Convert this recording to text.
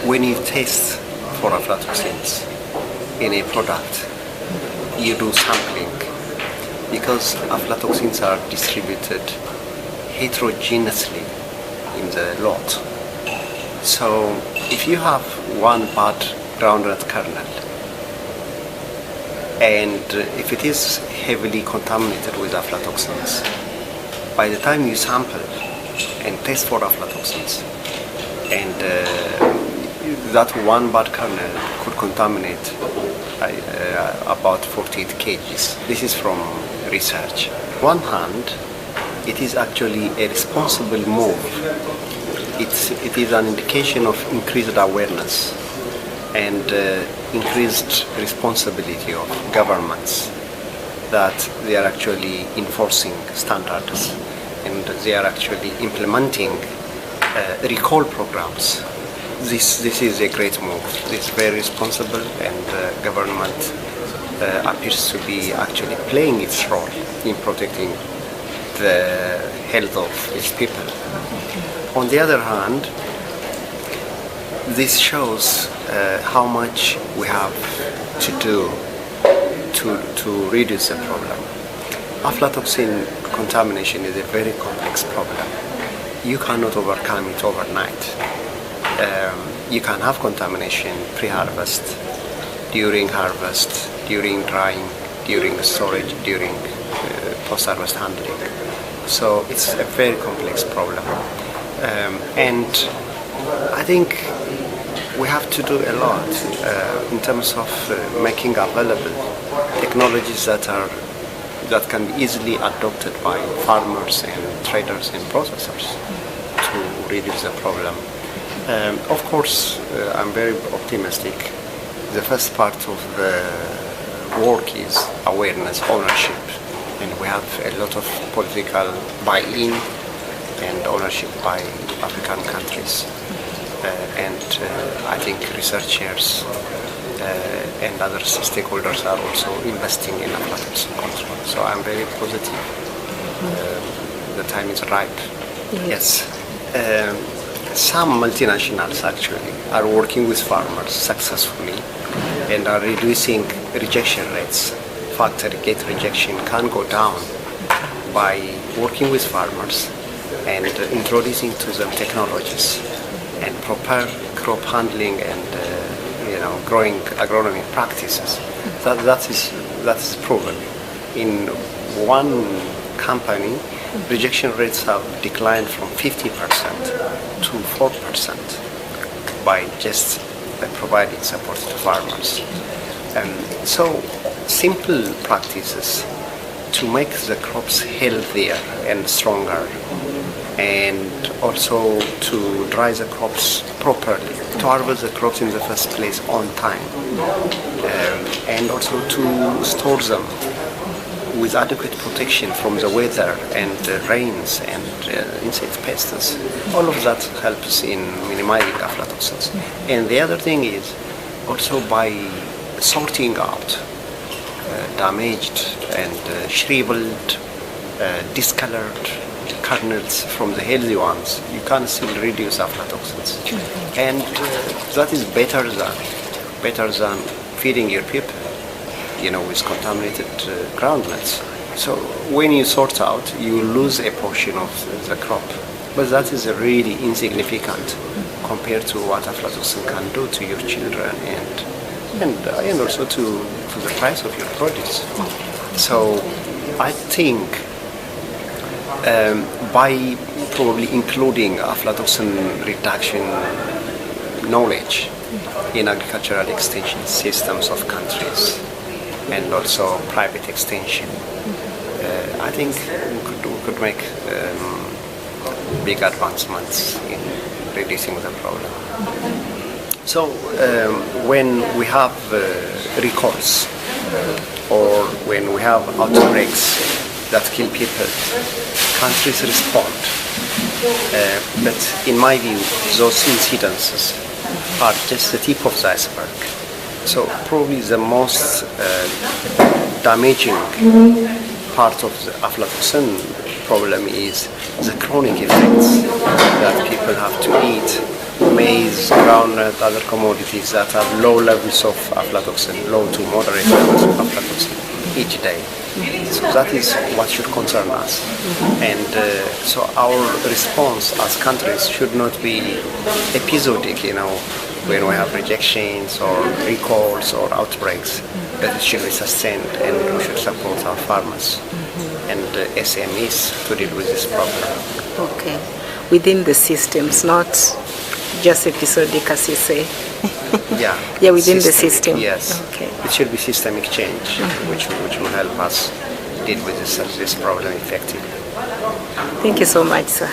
when you test for aflatoxins in a product, you do sampling because aflatoxins are distributed heterogeneously in the lot. So if you have one bad groundnut kernel, and if it is heavily contaminated with aflatoxins, by the time you sample and test for aflatoxins, and that one bad kernel could contaminate about 48 kgs. This is from research. On one hand, it is actually a responsible move. It is an indication of increased awareness and increased responsibility of governments that they are actually enforcing standards and they are actually implementing recall programs. This is a great move. It's very responsible, and government appears to be actually playing its role in protecting the health of its people. On the other hand, this shows how much we have to do to reduce the problem. Aflatoxin contamination is a very complex problem. You cannot overcome it overnight. You can have contamination pre-harvest, during harvest, during drying, during storage, during post-harvest handling. So it's a very complex problem. And I think we have to do a lot in terms of making available technologies that can be easily adopted by farmers and traders and processors to reduce the problem. Of course, I'm very optimistic. The first part of the work is awareness, ownership, and we have a lot of political buy-in and ownership by African countries. And I think researchers and other stakeholders are also investing in aflatoxin control. So I'm very positive. The time is ripe. Yes. Some multinationals actually are working with farmers successfully and are reducing rejection rates. Factory gate rejection can go down by working with farmers and introducing to them technologies and proper crop handling and growing agronomy practices. That is proven. In one company, rejection rates have declined from 50% to 4% by just providing support to farmers. So simple practices to make the crops healthier and stronger, and also to dry the crops properly, to harvest the crops in the first place on time, and also to store them with adequate protection from the weather and the rains and insect pests. All of that helps in minimizing aflatoxins. And the other thing is also by sorting out damaged and shriveled, discolored kernels from the healthy ones, you can still reduce aflatoxins. And that is better than feeding your people, with contaminated groundnuts. So when you sort out, you lose a portion of the crop. But that is really insignificant compared to what aflatoxin can do to your children and also to the price of your produce. So I think by probably including aflatoxin reduction knowledge in agricultural extension systems of countries and also private extension, I think we could make big advancements in reducing the problem. So when we have recalls or when we have outbreaks that kill people, countries respond. But in my view, those incidences are just the tip of the iceberg. So probably the most damaging part of the aflatoxin problem is the chronic effects that people have to eat maize, groundnut, other commodities that have low levels of aflatoxin, low to moderate levels of aflatoxin each day. So that is what should concern us. And so our response as countries should not be episodic, when we have rejections or recalls or outbreaks, that it should be sustained, and we should support our farmers and SMEs to deal with this problem. Okay. Within the systems, not just episodic, as you say. Yeah. Yeah, within the system. Yes. Okay. It should be systemic change, which will help us deal with this problem effectively. Thank you so much, sir.